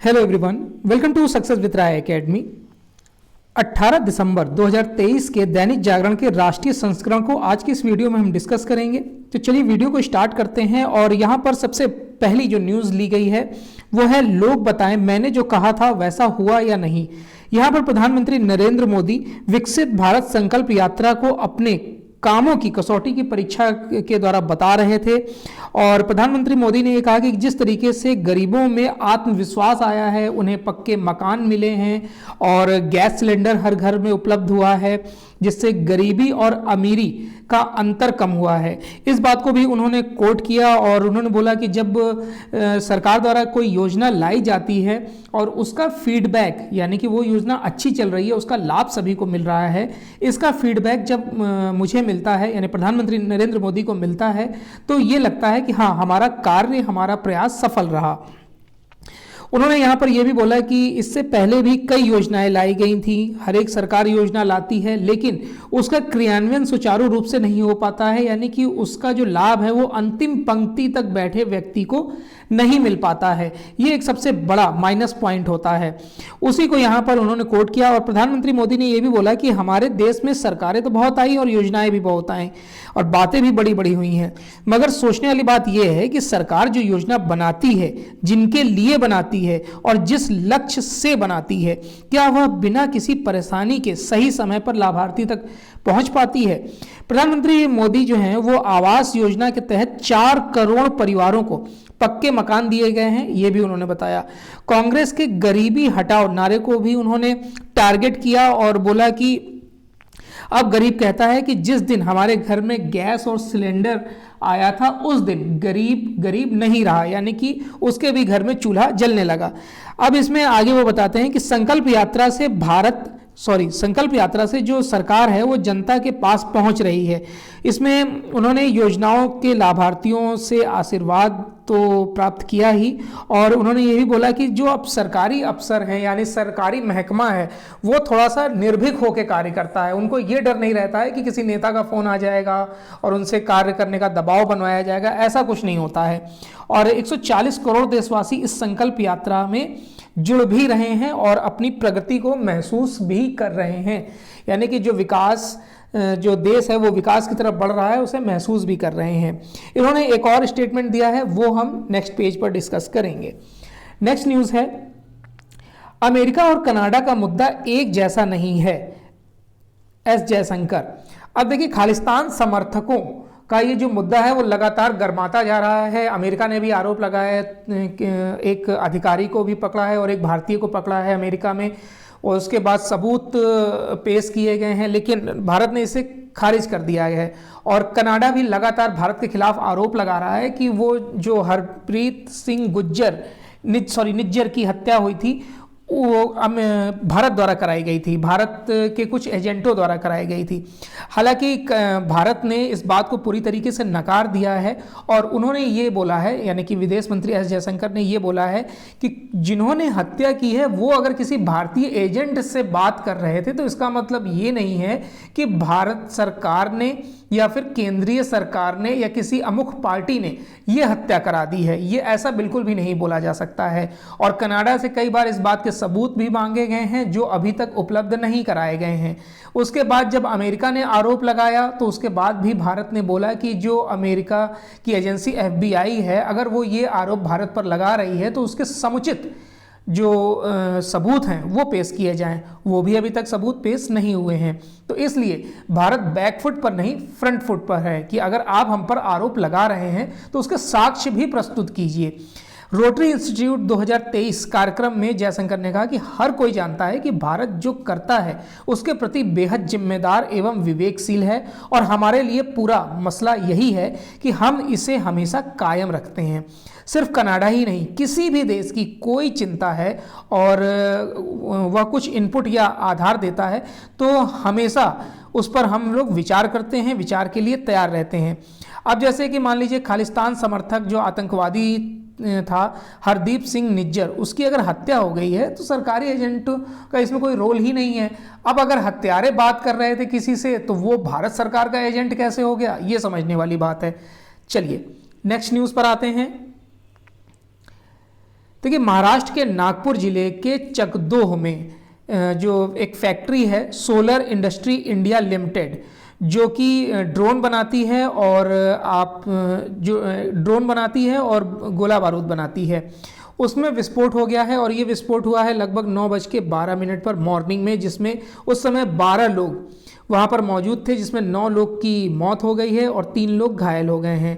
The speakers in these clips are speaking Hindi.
Hello everyone, welcome to success with Rai academy. 18 दिसंबर 2023 के दैनिक जागरण के राष्ट्रीय संस्करण को आज की इस वीडियो में हम डिस्कस करेंगे। तो चलिए वीडियो को स्टार्ट करते हैं। और यहाँ पर सबसे पहली जो न्यूज़ ली गई है वो है, लोग बताएं मैंने जो कहा था वैसा हुआ या नहीं। यहाँ पर प्रधानमंत्री नरेंद्र मोदी विकसित भारत संकल्प यात्रा को अपने कामों की कसौटी की परीक्षा के द्वारा बता रहे थे। और प्रधानमंत्री मोदी ने ये कहा कि जिस तरीके से गरीबों में आत्मविश्वास आया है, उन्हें पक्के मकान मिले हैं और गैस सिलेंडर हर घर में उपलब्ध हुआ है, जिससे गरीबी और अमीरी का अंतर कम हुआ है। इस बात को भी उन्होंने कोट किया और उन्होंने बोला कि जब सरकार द्वारा कोई योजना लाई जाती है और उसका फीडबैक, यानी कि वो योजना अच्छी चल रही है, उसका लाभ सभी को मिल रहा है, इसका फीडबैक जब मुझे मिलता है, यानी प्रधानमंत्री नरेंद्र मोदी को मिलता है, तो ये लगता है कि हाँ, हमारा कार्य, हमारा प्रयास सफल रहा। उन्होंने यहाँ पर यह भी बोला कि इससे पहले भी कई योजनाएं लाई गई थी। हर एक सरकार योजना लाती है लेकिन उसका क्रियान्वयन सुचारू रूप से नहीं हो पाता है, यानी कि उसका जो लाभ है वो अंतिम पंक्ति तक बैठे व्यक्ति को नहीं मिल पाता है। ये एक सबसे बड़ा माइनस पॉइंट होता है। उसी को यहाँ पर उन्होंने कोट किया। और प्रधानमंत्री मोदी ने यह भी बोला कि हमारे देश में सरकारें तो बहुत आई और योजनाएं भी बहुत आई और बातें भी बड़ी बड़ी हुई हैं, मगर सोचने वाली बात यह है कि सरकार जो योजना बनाती है, जिनके लिए बनाती है और जिस लक्ष्य से बनाती है, क्या वह बिना किसी परेशानी के सही समय पर लाभार्थी तक पहुंच पाती है। प्रधानमंत्री मोदी जो हैं वो आवास योजना के तहत 4 करोड़ परिवारों को पक्के मकान दिए गए हैं, ये भी उन्होंने बताया। कांग्रेस के गरीबी हटाओ नारे को भी उन्होंने टारगेट किया और बोला कि अब गरीब कहता है कि जिस दिन हमारे घर में गैस और सिलेंडर आया था उस दिन गरीब गरीब नहीं रहा, यानी कि उसके भी घर में चूल्हा जलने लगा। अब इसमें आगे वो बताते हैं कि संकल्प यात्रा से जो सरकार है वो जनता के पास पहुंच रही है। इसमें उन्होंने योजनाओं के लाभार्थियों से आशीर्वाद तो प्राप्त किया ही, और उन्होंने ये भी बोला कि जो अब सरकारी अफसर हैं, यानी सरकारी महकमा है, वो थोड़ा सा निर्भीक होकर कार्य करता है। उनको ये डर नहीं रहता है कि किसी नेता का फ़ोन आ जाएगा और उनसे कार्य करने का दबाव बनवाया जाएगा, ऐसा कुछ नहीं होता है। और 140 करोड़ देशवासी इस संकल्प यात्रा में जुड़ भी रहे हैं और अपनी प्रगति को महसूस भी कर रहे हैं, यानी कि जो विकास, जो देश है वो विकास की तरफ बढ़ रहा है, उसे महसूस भी कर रहे हैं। इन्होंने एक और स्टेटमेंट दिया है, वो हम नेक्स्ट पेज पर डिस्कस करेंगे। नेक्स्ट न्यूज़ है, अमेरिका और कनाडा का मुद्दा एक जैसा नहीं है, एस जयशंकर। अब देखिए, खालिस्तान समर्थकों का ये जो मुद्दा है वो लगातार गर्माता जा रहा है। अमेरिका ने भी आरोप लगाया है, एक अधिकारी को भी पकड़ा है और एक भारतीय को पकड़ा है अमेरिका में, और उसके बाद सबूत पेश किए गए हैं, लेकिन भारत ने इसे खारिज कर दिया है। और कनाडा भी लगातार भारत के खिलाफ आरोप लगा रहा है कि वो जो हरप्रीत सिंह निज्जर की हत्या हुई थी वो भारत द्वारा कराई गई थी, भारत के कुछ एजेंटों द्वारा कराई गई थी। हालांकि भारत ने इस बात को पूरी तरीके से नकार दिया है और उन्होंने ये बोला है, यानी कि विदेश मंत्री एस जयशंकर ने ये बोला है कि जिन्होंने हत्या की है वो अगर किसी भारतीय एजेंट से बात कर रहे थे तो इसका मतलब ये नहीं है कि भारत सरकार ने या फिर केंद्रीय सरकार ने या किसी अमुख पार्टी ने ये हत्या करा दी है। ये ऐसा बिल्कुल भी नहीं बोला जा सकता है। और कनाडा से कई बार इस बात के सबूत भी मांगे गए हैं जो अभी तक उपलब्ध नहीं कराए गए हैं। उसके बाद जब अमेरिका ने आरोप लगाया तो उसके बाद भी भारत ने बोला कि जो अमेरिका की एजेंसी FBI है, अगर वो ये आरोप भारत पर लगा रही है तो उसके समुचित जो सबूत हैं वो पेश किए जाएं। वो भी अभी तक सबूत पेश नहीं हुए हैं। तो इसलिए भारत बैकफुट पर नहीं, फ्रंट फुट पर है कि अगर आप हम पर आरोप लगा रहे हैं तो उसके साक्ष्य भी प्रस्तुत कीजिए। रोटरी इंस्टीट्यूट 2023 कार्यक्रम में जयशंकर ने कहा कि हर कोई जानता है कि भारत जो करता है उसके प्रति बेहद जिम्मेदार एवं विवेकशील है और हमारे लिए पूरा मसला यही है कि हम इसे हमेशा कायम रखते हैं। सिर्फ कनाडा ही नहीं, किसी भी देश की कोई चिंता है और वह कुछ इनपुट या आधार देता है तो हमेशा उस पर हम लोग विचार करते हैं, विचार के लिए तैयार रहते हैं। अब जैसे कि मान लीजिए खालिस्तान समर्थक जो आतंकवादी था हरदीप सिंह निज्जर, उसकी अगर हत्या हो गई है तो सरकारी एजेंट का इसमें कोई रोल ही नहीं है। अब अगर हत्यारे बात कर रहे थे किसी से तो वो भारत सरकार का एजेंट कैसे हो गया, ये समझने वाली बात है। चलिए नेक्स्ट न्यूज़ पर आते हैं। देखिए, महाराष्ट्र के नागपुर जिले के चकदोह में जो एक फैक्ट्री है सोलर इंडस्ट्री इंडिया लिमिटेड, जो कि ड्रोन बनाती है और ड्रोन बनाती है और गोला बारूद बनाती है, उसमें विस्फोट हो गया है। और ये विस्फोट हुआ है लगभग 9:12 पर मॉर्निंग में, जिसमें उस समय 12 लोग वहाँ पर मौजूद थे, जिसमें 9 लोग की मौत हो गई है और 3 लोग घायल हो गए हैं।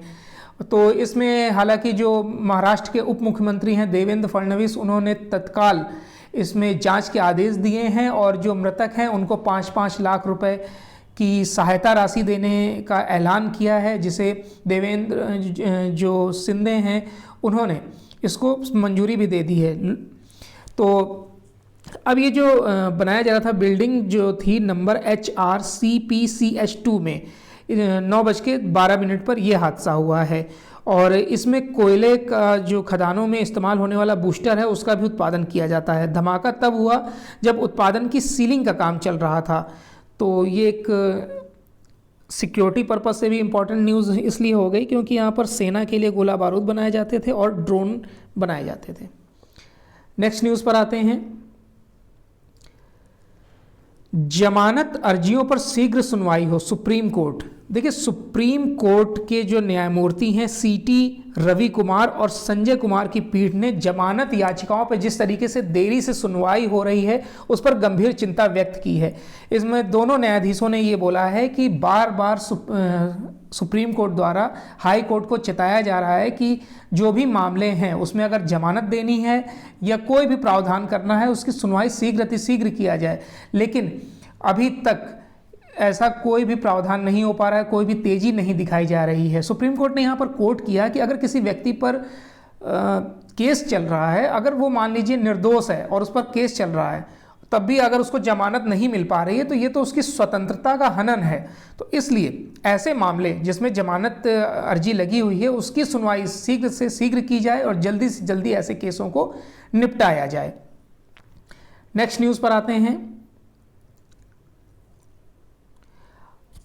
तो इसमें हालांकि जो महाराष्ट्र के उप मुख्यमंत्री हैं देवेंद्र फडणवीस, उन्होंने तत्काल इसमें जांच के आदेश दिए हैं और जो मृतक हैं उनको 5-5 लाख रुपए की सहायता राशि देने का ऐलान किया है, जिसे देवेंद्र जो शिंदे हैं उन्होंने इसको मंजूरी भी दे दी है। तो अब ये जो बनाया जा रहा था बिल्डिंग जो थी नंबर HRCPCH2 में 9:12 पर यह हादसा हुआ है और इसमें कोयले का जो खदानों में इस्तेमाल होने वाला बूस्टर है उसका भी उत्पादन किया जाता है। धमाका तब हुआ जब उत्पादन की सीलिंग का काम चल रहा था। तो ये एक सिक्योरिटी पर्पज से भी इम्पॉर्टेंट न्यूज़ इसलिए हो गई क्योंकि यहाँ पर सेना के लिए गोला बारूद बनाए जाते थे और ड्रोन बनाए जाते थे। नेक्स्ट न्यूज़ पर आते हैं। जमानत अर्जियों पर शीघ्र सुनवाई हो, सुप्रीम कोर्ट। देखिए, सुप्रीम कोर्ट के जो न्यायमूर्ति हैं CT रवि कुमार और संजय कुमार की पीठ ने जमानत याचिकाओं पर जिस तरीके से देरी से सुनवाई हो रही है उस पर गंभीर चिंता व्यक्त की है। इसमें दोनों न्यायाधीशों ने ये बोला है कि बार बार सुप्रीम कोर्ट द्वारा हाई कोर्ट को चिताया जा रहा है कि जो भी मामले हैं उसमें अगर जमानत देनी है या कोई भी प्रावधान करना है उसकी सुनवाई शीघ्र किया जाए, लेकिन अभी तक ऐसा कोई भी प्रावधान नहीं हो पा रहा है, कोई भी तेजी नहीं दिखाई जा रही है। सुप्रीम कोर्ट ने यहाँ पर कोर्ट किया कि अगर किसी व्यक्ति पर केस चल रहा है, अगर वो मान लीजिए निर्दोष है और उस पर केस चल रहा है, तब भी अगर उसको जमानत नहीं मिल पा रही है तो ये तो उसकी स्वतंत्रता का हनन है। तो इसलिए ऐसे मामले जिसमें जमानत अर्जी लगी हुई है उसकी सुनवाई शीघ्र से शीघ्र की जाए और जल्दी से जल्दी ऐसे केसों को निपटाया जाए। नेक्स्ट न्यूज़ पर आते हैं।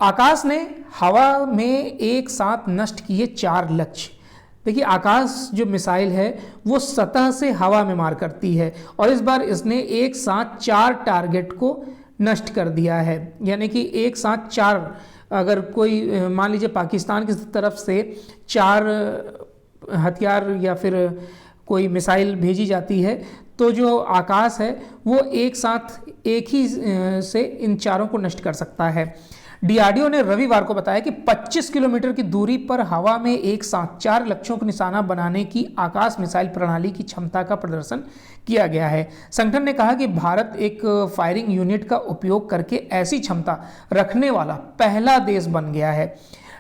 आकाश ने हवा में एक साथ नष्ट किए 4 लक्ष्य। देखिए, आकाश जो मिसाइल है वो सतह से हवा में मार करती है और इस बार इसने एक साथ 4 टारगेट को नष्ट कर दिया है। यानी कि एक साथ 4, अगर कोई मान लीजिए पाकिस्तान की तरफ से 4 हथियार या फिर कोई मिसाइल भेजी जाती है तो जो आकाश है वो एक साथ एक ही से इन चारों को नष्ट कर सकता है। DRDO ने रविवार को बताया कि 25 किलोमीटर की दूरी पर हवा में एक साथ 4 लक्ष्यों को निशाना बनाने की आकाश मिसाइल प्रणाली की क्षमता का प्रदर्शन किया गया है। संगठन ने कहा कि भारत एक फायरिंग यूनिट का उपयोग करके ऐसी क्षमता रखने वाला पहला देश बन गया है।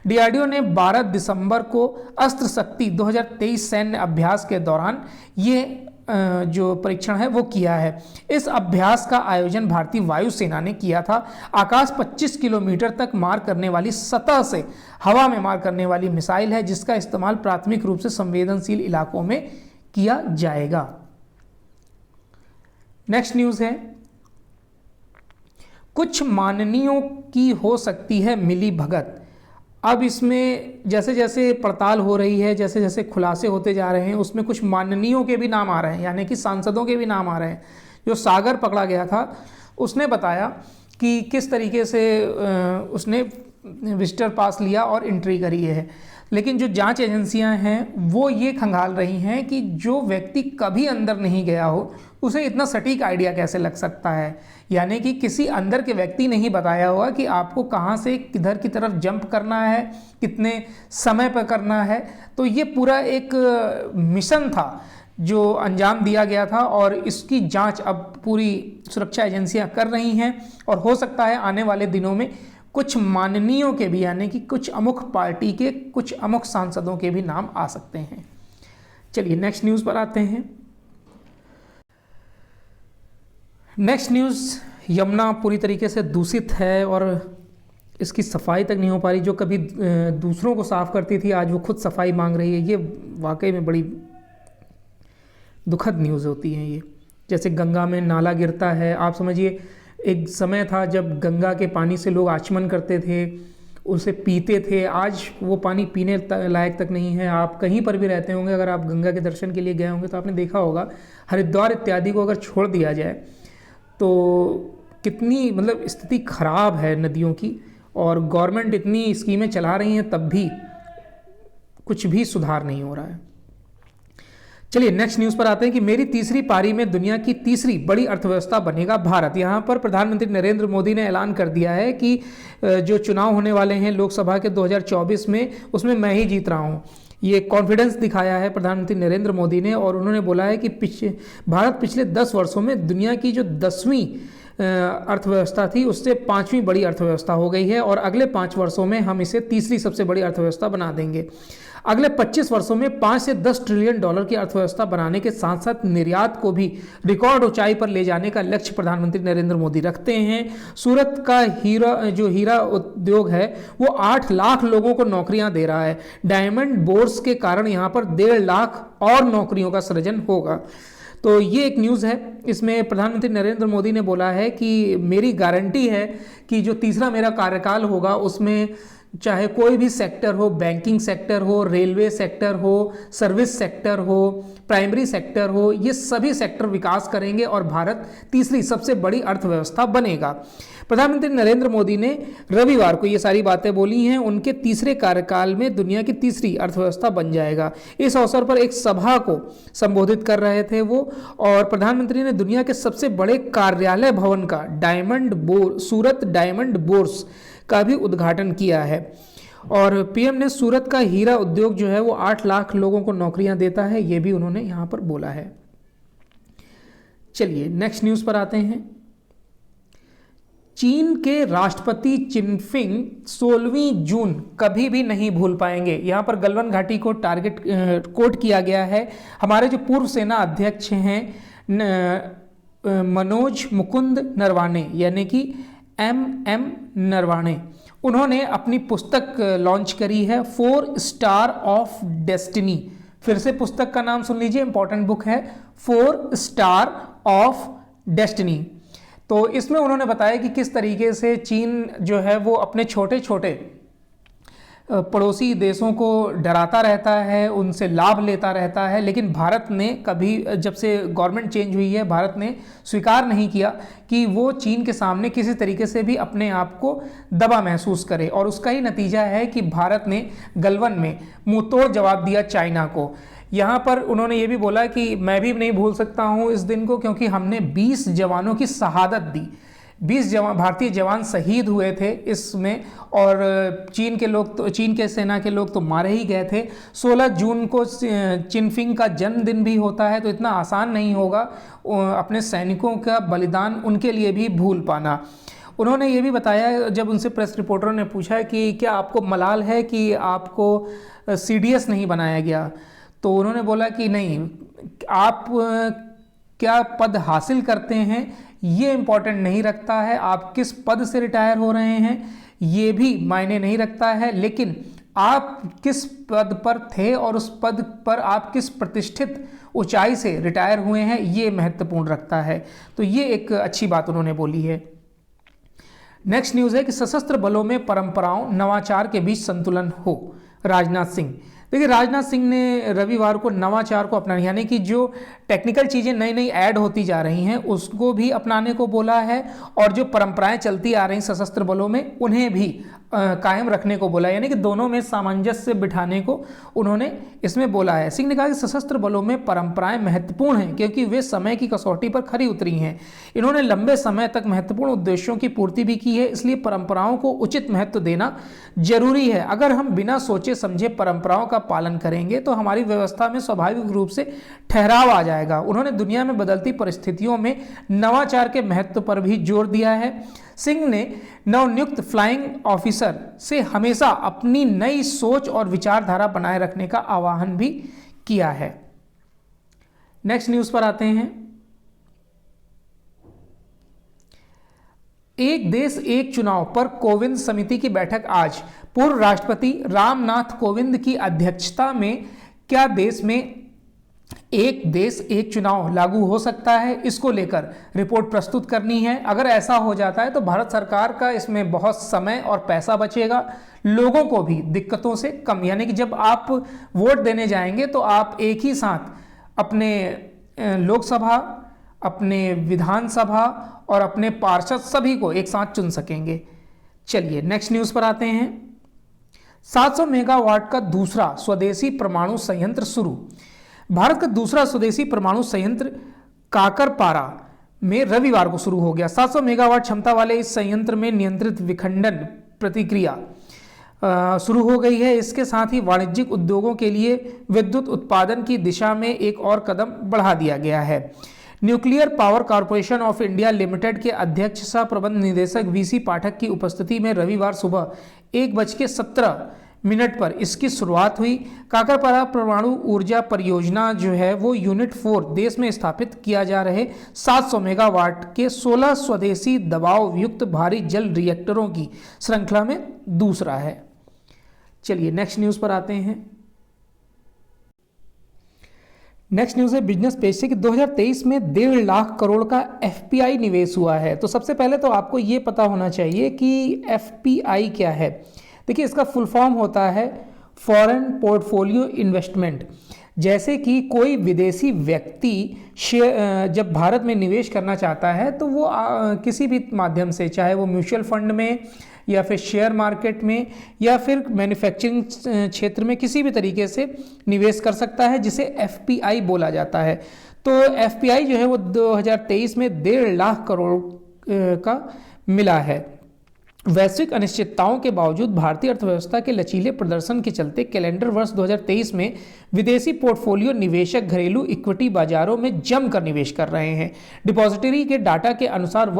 DRDO ने 12 दिसंबर को अस्त्र शक्ति 2023 सैन्य अभ्यास के दौरान ये जो परीक्षण है वो किया है। इस अभ्यास का आयोजन भारतीय वायुसेना ने किया था। आकाश 25 किलोमीटर तक मार करने वाली सतह से हवा में मार करने वाली मिसाइल है जिसका इस्तेमाल प्राथमिक रूप से संवेदनशील इलाकों में किया जाएगा। नेक्स्ट न्यूज़ है, कुछ माननीयों की हो सकती है मिली भगत। अब इसमें जैसे जैसे पड़ताल हो रही है, जैसे जैसे खुलासे होते जा रहे हैं, उसमें कुछ माननीयों के भी नाम आ रहे हैं, यानी कि सांसदों के भी नाम आ रहे हैं। जो सागर पकड़ा गया था उसने बताया कि किस तरीके से उसने विजिटर पास लिया और एंट्री करी है। लेकिन जो जांच एजेंसियां हैं वो ये खंगाल रही हैं कि जो व्यक्ति कभी अंदर नहीं गया हो उसे इतना सटीक आइडिया कैसे लग सकता है। यानी कि किसी अंदर के व्यक्ति ने ही बताया होगा कि आपको कहाँ से किधर की तरफ जंप करना है, कितने समय पर करना है। तो ये पूरा एक मिशन था जो अंजाम दिया गया था और इसकी जांच अब पूरी सुरक्षा एजेंसियां कर रही हैं और हो सकता है आने वाले दिनों में कुछ माननीयों के भी, यानी कि कुछ अमुख पार्टी के कुछ अमुख सांसदों के भी नाम आ सकते हैं। चलिए नेक्स्ट न्यूज़ पर आते हैं। नेक्स्ट न्यूज़, यमुना पूरी तरीके से दूषित है और इसकी सफाई तक नहीं हो पा रही। जो कभी दूसरों को साफ करती थी आज वो खुद सफाई मांग रही है। ये वाकई में बड़ी दुखद न्यूज़ होती है। ये जैसे गंगा में नाला गिरता है, आप समझिए एक समय था जब गंगा के पानी से लोग आचमन करते थे उसे पीते थे, आज वो पानी पीने लायक तक नहीं है। आप कहीं पर भी रहते होंगे, अगर आप गंगा के दर्शन के लिए गए होंगे तो आपने देखा होगा हरिद्वार इत्यादि को अगर छोड़ दिया जाए तो कितनी मतलब स्थिति खराब है नदियों की, और गवर्नमेंट इतनी स्कीमें चला रही हैं तब भी कुछ भी सुधार नहीं हो रहा है। चलिए नेक्स्ट न्यूज़ पर आते हैं कि मेरी तीसरी पारी में दुनिया की तीसरी बड़ी अर्थव्यवस्था बनेगा भारत। यहाँ पर प्रधानमंत्री नरेंद्र मोदी ने ऐलान कर दिया है कि जो चुनाव होने वाले हैं लोकसभा के 2024 में, उसमें मैं ही जीत रहा हूँ। ये कॉन्फिडेंस दिखाया है प्रधानमंत्री नरेंद्र मोदी ने, और उन्होंने बोला है कि भारत पिछले 10 वर्षों में दुनिया की जो 10वीं अर्थव्यवस्था थी उससे 5वीं बड़ी अर्थव्यवस्था हो गई है, और अगले 5 वर्षों में हम इसे तीसरी सबसे बड़ी अर्थव्यवस्था बना देंगे। अगले 25 वर्षों में 5 से 10 ट्रिलियन डॉलर की अर्थव्यवस्था बनाने के साथ साथ निर्यात को भी रिकॉर्ड ऊंचाई पर ले जाने का लक्ष्य प्रधानमंत्री नरेंद्र मोदी रखते हैं। सूरत का हीरा उद्योग है वो 8 लाख लोगों को नौकरियां दे रहा है। डायमंड बोर्स के कारण यहाँ पर 1.5 लाख और नौकरियों का सृजन होगा। तो ये एक न्यूज़ है, इसमें प्रधानमंत्री नरेंद्र मोदी ने बोला है कि मेरी गारंटी है कि जो तीसरा मेरा कार्यकाल होगा उसमें चाहे कोई भी सेक्टर हो, बैंकिंग सेक्टर हो, रेलवे सेक्टर हो, सर्विस सेक्टर हो, प्राइमरी सेक्टर हो, ये सभी सेक्टर विकास करेंगे और भारत तीसरी सबसे बड़ी अर्थव्यवस्था बनेगा। प्रधानमंत्री नरेंद्र मोदी ने रविवार को ये सारी बातें बोली हैं। उनके तीसरे कार्यकाल में दुनिया की तीसरी अर्थव्यवस्था बन जाएगा। इस अवसर पर एक सभा को संबोधित कर रहे थे वो, और प्रधानमंत्री ने दुनिया के सबसे बड़े कार्यालय भवन का सूरत डायमंड बोर्स का भी उद्घाटन किया है। और पीएम ने सूरत का हीरा उद्योग जो है वो 8 लाख लोगों को नौकरियां देता है, ये भी उन्होंने यहां पर बोला है। चलिए नेक्स्ट न्यूज़ पर आते हैं। चीन के राष्ट्रपति चिनफिंग 16वीं जून कभी भी नहीं भूल पाएंगे। यहाँ पर गलवान घाटी को टारगेट कोट किया गया है। हमारे जो पूर्व सेना अध्यक्ष हैं मनोज मुकुंद नरवाने यानी कि MM नरवाने, उन्होंने अपनी पुस्तक लॉन्च करी है 4 स्टार ऑफ डेस्टिनी। फिर से पुस्तक का नाम सुन लीजिए, इंपॉर्टेंट बुक है 4 स्टार ऑफ डेस्टिनी। तो इसमें उन्होंने बताया कि किस तरीके से चीन जो है वो अपने छोटे छोटे पड़ोसी देशों को डराता रहता है, उनसे लाभ लेता रहता है, लेकिन भारत ने कभी, जब से गवर्नमेंट चेंज हुई है, भारत ने स्वीकार नहीं किया कि वो चीन के सामने किसी तरीके से भी अपने आप को दबा महसूस करे। और उसका ही नतीजा है कि भारत ने गलवान में मुंहतोड़ जवाब दिया चाइना को। यहाँ पर उन्होंने ये भी बोला कि मैं भी नहीं भूल सकता हूँ इस दिन को, क्योंकि हमने 20 जवानों की शहादत दी। 20 भारतीय जवान शहीद हुए थे इसमें, और चीन के सेना के लोग तो मारे ही गए थे। 16 जून को चिनफिंग का जन्मदिन भी होता है, तो इतना आसान नहीं होगा अपने सैनिकों का बलिदान उनके लिए भी भूल पाना। उन्होंने ये भी बताया, जब उनसे प्रेस रिपोर्टरों ने पूछा कि क्या आपको मलाल है कि आपको CDS नहीं बनाया गया, तो उन्होंने बोला कि नहीं, आप क्या पद हासिल करते हैं ये इम्पोर्टेंट नहीं रखता है, आप किस पद से रिटायर हो रहे हैं ये भी मायने नहीं रखता है, लेकिन आप किस पद पर थे और उस पद पर आप किस प्रतिष्ठित ऊंचाई से रिटायर हुए हैं ये महत्वपूर्ण रखता है। तो ये एक अच्छी बात उन्होंने बोली है। नेक्स्ट न्यूज़ है कि सशस्त्र बलों में परंपराओं नवाचार के बीच संतुलन हो, राजनाथ सिंह। देखिए, राजनाथ सिंह ने रविवार को नवाचार को अपनाने, यानी कि जो टेक्निकल चीज़ें नई नई ऐड होती जा रही हैं उसको भी अपनाने को बोला है, और जो परंपराएं चलती आ रही सशस्त्र बलों में उन्हें भी कायम रखने को बोला है, यानी कि दोनों में सामंजस्य बिठाने को उन्होंने इसमें बोला है। सिंह ने कहा कि सशस्त्र बलों में परंपराएं महत्वपूर्ण हैं क्योंकि वे समय की कसौटी पर खरी उतरी हैं। इन्होंने लंबे समय तक महत्वपूर्ण उद्देश्यों की पूर्ति भी की है, इसलिए परंपराओं को उचित महत्व देना जरूरी है। अगर हम बिना सोचे समझे परंपराओं का पालन करेंगे तो हमारी व्यवस्था में स्वाभाविक रूप से ठहराव आ जाएगा। उन्होंने दुनिया में बदलती परिस्थितियों में नवाचार के महत्व पर भी जोर दिया है। सिंह ने नवनियुक्त फ्लाइंग ऑफिसर से हमेशा अपनी नई सोच और विचारधारा बनाए रखने का आह्वान भी किया है। नेक्स्ट न्यूज पर आते हैं। एक देश एक चुनाव पर कोविंद समिति की बैठक आज। पूर्व राष्ट्रपति रामनाथ कोविंद की अध्यक्षता में क्या देश में एक देश एक चुनाव लागू हो सकता है, इसको लेकर रिपोर्ट प्रस्तुत करनी है। अगर ऐसा हो जाता है तो भारत सरकार का इसमें बहुत समय और पैसा बचेगा, लोगों को भी दिक्कतों से कम, यानी कि जब आप वोट देने जाएंगे तो आप एक ही साथ अपने लोकसभा, अपने विधानसभा और अपने पार्षद सभी को एक साथ चुन सकेंगे। चलिए नेक्स्ट न्यूज़ पर आते हैं। 700 मेगावाट का दूसरा स्वदेशी परमाणु संयंत्र शुरू। भारत का दूसरा स्वदेशी परमाणु संयंत्र काकरपारा में रविवार को शुरू हो गया। 700 मेगावाट क्षमता वाले इस संयंत्र में नियंत्रित विखंडन प्रतिक्रिया शुरू हो गई है। इसके साथ ही वाणिज्यिक उद्योगों के लिए विद्युत उत्पादन की दिशा में एक और कदम बढ़ा दिया गया है। Nuclear power corporation of India limited के अध्यक्ष सह प्रबंध निदेशक वीसी पाठक की उपस्थिति में रविवार सुबह 1:17 पर इसकी शुरुआत हुई। काकरपारा परमाणु ऊर्जा परियोजना जो है वो यूनिट 4 देश में स्थापित किया जा रहे 700 मेगावाट के 16 स्वदेशी दबाव युक्त भारी जल रिएक्टरों की श्रृंखला में दूसरा है। चलिए नेक्स्ट न्यूज़ पर आते हैं। नेक्स्ट न्यूज़ है बिजनेस पेज से कि 2023 में 1.5 लाख करोड़ का एफपीआई निवेश हुआ है। तो सबसे पहले तो आपको ये पता होना चाहिए कि एफपीआई क्या है। देखिए, इसका फुल फॉर्म होता है फॉरेन पोर्टफोलियो इन्वेस्टमेंट। जैसे कि कोई विदेशी व्यक्ति जब भारत में निवेश करना चाहता है तो वो किसी भी माध्यम से, चाहे वो म्यूचुअल फंड में या फिर शेयर मार्केट में या फिर मैन्युफैक्चरिंग क्षेत्र में किसी भी तरीके से निवेश कर सकता है, जिसे एफपीआई बोला जाता है। तो एफपीआई जो है वो 2023 में 1.5 लाख करोड़ का मिला है। वैश्विक अनिश्चितताओं के बावजूद भारतीय अर्थव्यवस्था के लचीले प्रदर्शन के चलते कैलेंडर वर्ष 2023 में विदेशी पोर्टफोलियो निवेशक घरेलू इक्विटी बाजारों में जमकर निवेश कर रहे हैं। डिपॉजिटरी के डाटा के अनुसार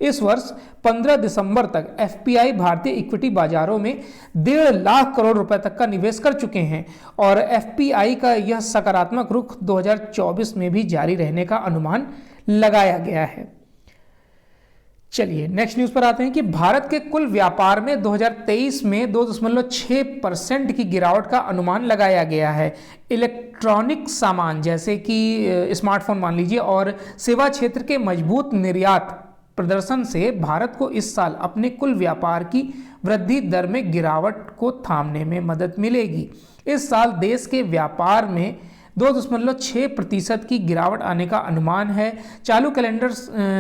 इस वर्ष 15 दिसंबर तक एफपीआई भारतीय इक्विटी बाजारों में 1.5 लाख करोड़ रुपए तक का निवेश कर चुके हैं और एफपीआई का यह सकारात्मक रुख 2024 में भी जारी रहने का अनुमान लगाया गया है। चलिए नेक्स्ट न्यूज़ पर आते हैं कि भारत के कुल व्यापार में 2023 में 2.6% की गिरावट का अनुमान लगाया गया है। इलेक्ट्रॉनिक सामान जैसे कि स्मार्टफोन मान लीजिए और सेवा क्षेत्र के मजबूत निर्यात प्रदर्शन से भारत को इस साल अपने कुल व्यापार की वृद्धि दर में गिरावट को थामने में मदद मिलेगी। इस साल देश के व्यापार में 2.6% की गिरावट आने का अनुमान है। चालू कैलेंडर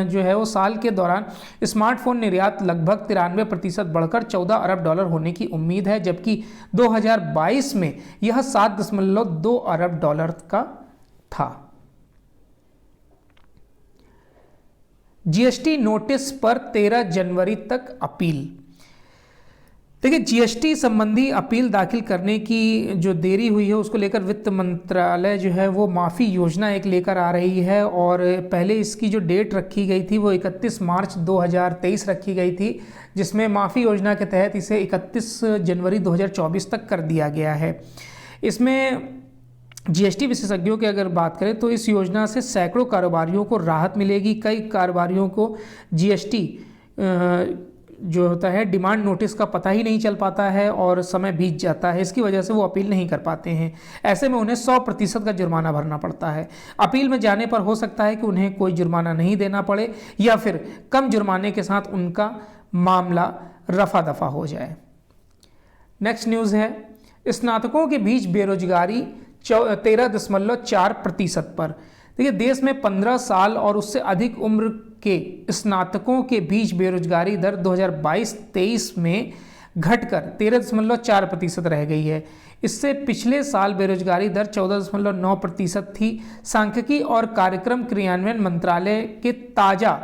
जो है वो साल के दौरान स्मार्टफोन निर्यात लगभग 93% बढ़कर $14 अरब होने की उम्मीद है, जबकि 2022 में यह $7.2 अरब का था। जीएसटी नोटिस पर 13 जनवरी तक अपील। देखिए, जीएसटी संबंधी अपील दाखिल करने की जो देरी हुई है उसको लेकर वित्त मंत्रालय जो है वो माफ़ी योजना एक लेकर आ रही है और पहले इसकी जो डेट रखी गई थी वो 31 मार्च 2023 रखी गई थी, जिसमें माफ़ी योजना के तहत इसे 31 जनवरी 2024 तक कर दिया गया है। इसमें जीएसटी विशेषज्ञों की अगर बात करें तो इस योजना से सैकड़ों कारोबारियों को राहत मिलेगी। कई कारोबारियों को जीएसटी जो होता है डिमांड नोटिस का पता ही नहीं चल पाता है और समय बीत जाता है, इसकी वजह से वो अपील नहीं कर पाते हैं। ऐसे में उन्हें 100% का जुर्माना भरना पड़ता है। अपील में जाने पर हो सकता है कि उन्हें कोई जुर्माना नहीं देना पड़े या फिर कम जुर्माने के साथ उनका मामला रफा दफा हो जाए। नेक्स्ट न्यूज़ है स्नातकों के बीच बेरोजगारी 13.4% पर। देखिए, देश में 15 साल और उससे अधिक उम्र के स्नातकों के बीच बेरोजगारी दर 2022-23 में घटकर 13.4% रह गई है। इससे पिछले साल बेरोजगारी दर 14.9% थी। सांख्यिकी और कार्यक्रम क्रियान्वयन मंत्रालय के ताज़ा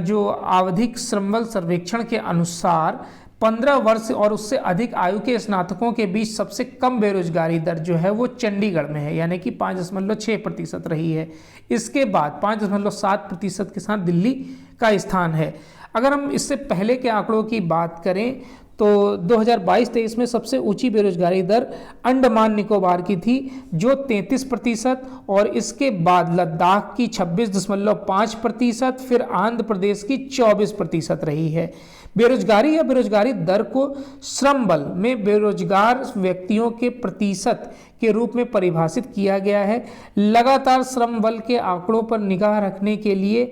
जो आवधिक श्रमबल सर्वेक्षण के अनुसार 15 वर्ष और उससे अधिक आयु के स्नातकों के बीच सबसे कम बेरोजगारी दर जो है वो चंडीगढ़ में है, यानी कि 5.6% रही है। इसके बाद 5.7% के साथ दिल्ली का स्थान है। अगर हम इससे पहले के आंकड़ों की बात करें तो 2022-23 में सबसे ऊंची बेरोजगारी दर अंडमान निकोबार की थी जो 33%, और इसके बाद लद्दाख की 26.5%, फिर आंध्र प्रदेश की 24% रही है। बेरोजगारी या बेरोजगारी दर को श्रम बल में बेरोजगार व्यक्तियों के प्रतिशत के रूप में परिभाषित किया गया है। लगातार श्रम बल के आंकड़ों पर निगाह रखने के लिए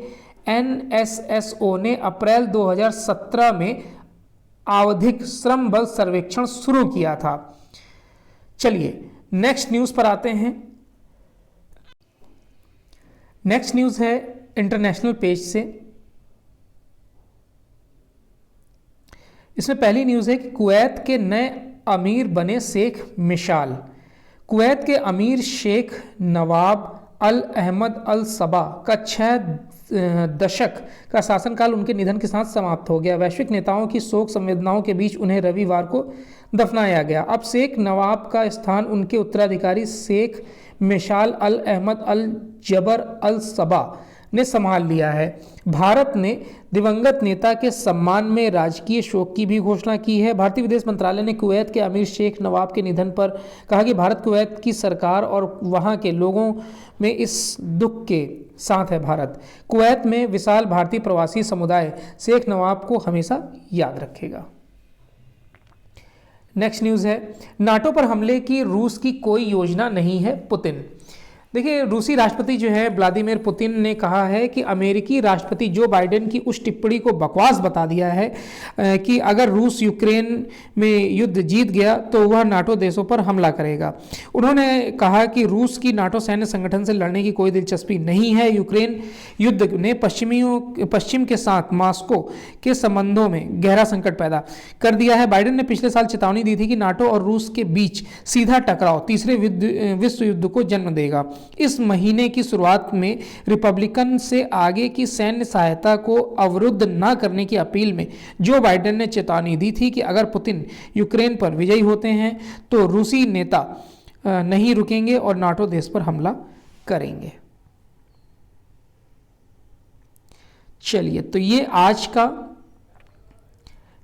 NSSO ने अप्रैल 2017 में आवधिक श्रम बल सर्वेक्षण शुरू किया था। चलिए नेक्स्ट न्यूज़ पर आते हैं। नेक्स्ट न्यूज़ है इंटरनेशनल पेज से। इसमें पहली न्यूज़ है कि कुवैत के नए अमीर बने शेख मिशाल। कुवैत के अमीर शेख नवाब अल अहमद अल सबा का 6 दशक का शासनकाल उनके निधन के साथ समाप्त हो गया। वैश्विक नेताओं की शोक संवेदनाओं के बीच उन्हें रविवार को दफनाया गया। अब शेख नवाब का स्थान उनके उत्तराधिकारी शेख मिशाल अल अहमद अल जबर अल सबा ने संभाल लिया है। भारत ने दिवंगत नेता के सम्मान में राजकीय शोक की भी घोषणा की है। भारतीय विदेश मंत्रालय ने कुवैत के अमीर शेख नवाब के निधन पर कहा कि भारत कुवैत की सरकार और वहां के लोगों में इस दुख के साथ है। भारत कुवैत में विशाल भारतीय प्रवासी समुदाय शेख नवाब को हमेशा याद रखेगा। नेक्स्ट न्यूज़ है, नाटो पर हमले की रूस की कोई योजना नहीं है, पुतिन। देखिए, रूसी राष्ट्रपति जो है व्लादिमीर पुतिन ने कहा है कि अमेरिकी राष्ट्रपति जो बाइडेन की उस टिप्पणी को बकवास बता दिया है कि अगर रूस यूक्रेन में युद्ध जीत गया तो वह नाटो देशों पर हमला करेगा। उन्होंने कहा कि रूस की नाटो सैन्य संगठन से लड़ने की कोई दिलचस्पी नहीं है। यूक्रेन युद्ध ने पश्चिम के साथ मॉस्को के संबंधों में गहरा संकट पैदा कर दिया है। बाइडेन ने पिछले साल चेतावनी दी थी कि नाटो और रूस के बीच सीधा टकराव तीसरे विश्व युद्ध को जन्म देगा। इस महीने की शुरुआत में रिपब्लिकन से आगे की सैन्य सहायता को अवरुद्ध न करने की अपील में जो बाइडेन ने चेतावनी दी थी कि अगर पुतिन यूक्रेन पर विजयी होते हैं तो रूसी नेता नहीं रुकेंगे और नाटो देश पर हमला करेंगे। चलिए, तो ये आज का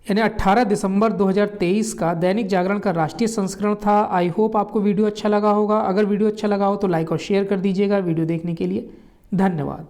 यानी 18 दिसंबर 2023 का दैनिक जागरण का राष्ट्रीय संस्करण था। आई होप आपको वीडियो अच्छा लगा होगा। अगर वीडियो अच्छा लगा हो तो लाइक और शेयर कर दीजिएगा। वीडियो देखने के लिए धन्यवाद।